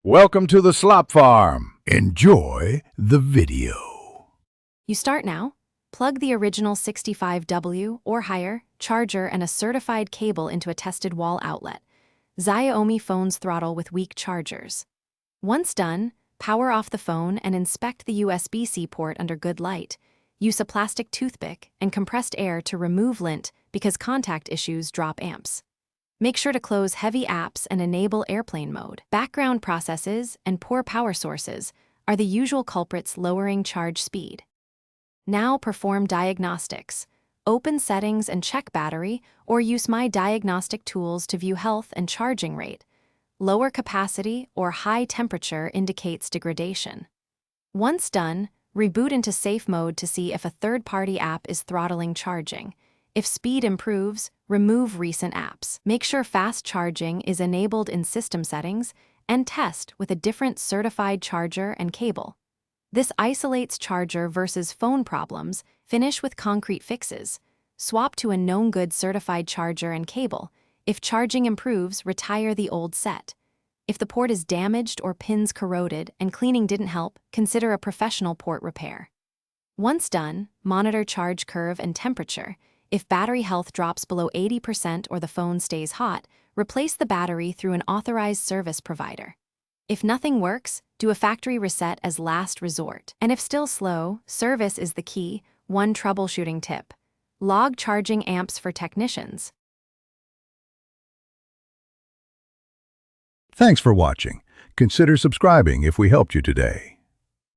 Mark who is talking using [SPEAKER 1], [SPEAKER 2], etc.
[SPEAKER 1] Welcome to the Slop Farm. Enjoy the video.
[SPEAKER 2] You start now. Plug the original 65W or higher charger and a certified cable into a tested wall outlet. Xiaomi phones throttle with weak chargers. Once done, power off the phone and inspect the USB-C port under good light. Use a plastic toothpick and compressed air to remove lint because contact issues drop amps. Make sure to close heavy apps and enable airplane mode. Background processes and poor power sources are the usual culprits lowering charge speed. Now perform diagnostics. Open settings and check battery, or use my diagnostic tools to view health and charging rate. Lower capacity or high temperature indicates degradation. Once done, reboot into safe mode to see if a third-party app is throttling charging. If speed improves, remove recent apps. Make sure fast charging is enabled in system settings and test with a different certified charger and cable. This isolates charger versus phone problems. Finish with concrete fixes. Swap to a known good certified charger and cable. If charging improves, retire the old set. If the port is damaged or pins corroded and cleaning didn't help, consider a professional port repair. Once done, monitor charge curve and temperature. If battery health drops below 80% or the phone stays hot, replace the battery through an authorized service provider. If nothing works, do a factory reset as last resort. And if still slow, service is the key. One troubleshooting tip: log charging amps for technicians.
[SPEAKER 1] Thanks for watching. Consider subscribing if we helped you today.